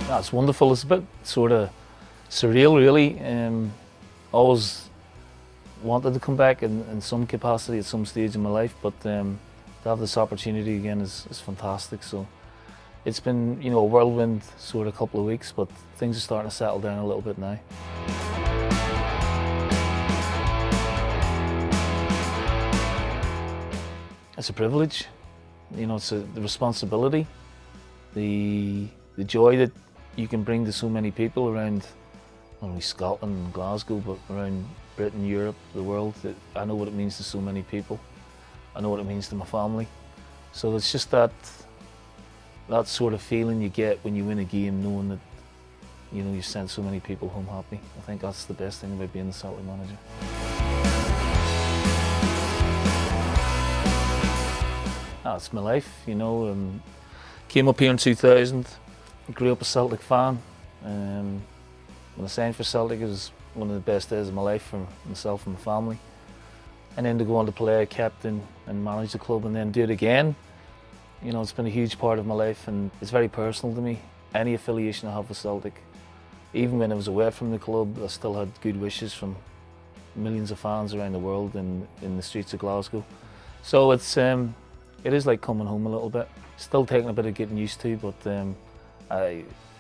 That's wonderful. It's a bit sort of surreal, really. Always wanted to come back in some capacity at some stage in my life, but to have this opportunity again is fantastic. So it's been, a whirlwind sort of couple of weeks, but things are starting to settle down a little bit now. It's a privilege, it's the responsibility, the joy that you can bring to so many people around not only Scotland and Glasgow, but around Britain, Europe, the world. I know what it means to so many people. I know what it means to my family. So it's just that sort of feeling you get when you win a game, knowing that you've sent so many people home happy. I think that's the best thing about being the Celtic manager. That's my life, Came up here in 2000, grew up a Celtic fan. When I signed for Celtic, it was one of the best days of my life for myself and my family. And then to go on to play captain and manage the club and then do it again, it's been a huge part of my life and it's very personal to me. Any affiliation I have with Celtic, even when I was away from the club, I still had good wishes from millions of fans around the world and in the streets of Glasgow. So it is like coming home a little bit. Still taking a bit of getting used to, but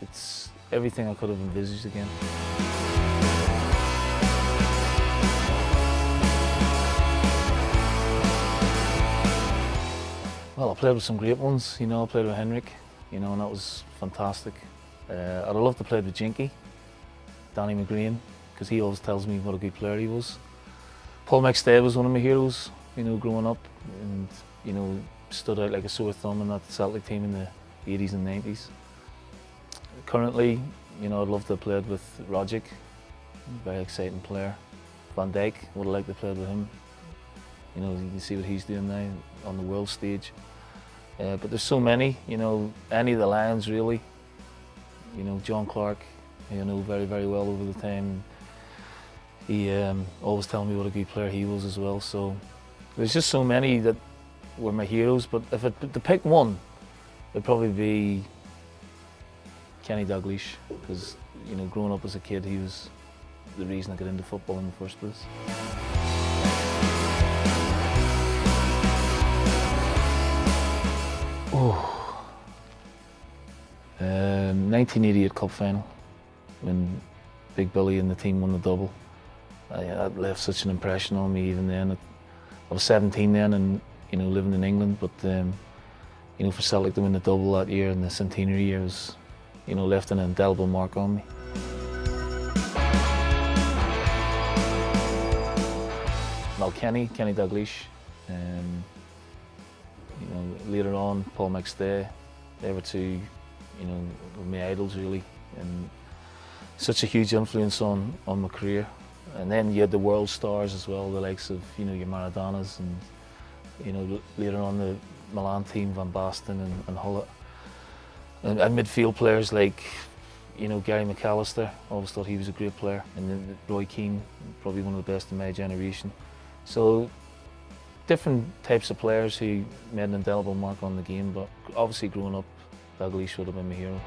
it's everything I could have envisaged again. Well, I played with some great ones. I played with Henrik, and that was fantastic. I'd love to play with Jinky, Danny McGreen, because he always tells me what a good player he was. Paul McStay was one of my heroes, growing up, and stood out like a sore thumb in that Celtic team in the 80s and 90s. Currently, I'd love to have played with Rogic, very exciting player. Van Dijk, would have liked to play with him. You can see what he's doing now on the world stage. But there's so many, any of the Lions really. John Clark, I know very, very well over the time. He always telling me what a good player he was as well. So there's just so many that were my heroes, but if to pick one, it'd probably be Kenny Dalglish, because growing up as a kid, he was the reason I got into football in the first place. 1988 Cup final, when Big Billy and the team won the double. That left such an impression on me even then. I was 17 then and living in England, but for Celtic to win the double that year in the centenary year was, left an indelible mark on me. Well, Kenny Dalglish, later on Paul McStay, they were two, my idols really, and such a huge influence on my career. And then you had the world stars as well, the likes of your Maradonas and later on the Milan team, Van Basten and Hullet. And midfield players like Gary McAllister, always thought he was a great player, and then Roy Keane, probably one of the best in my generation. So different types of players who made an indelible mark on the game, but obviously growing up, Dalglish would have been my hero.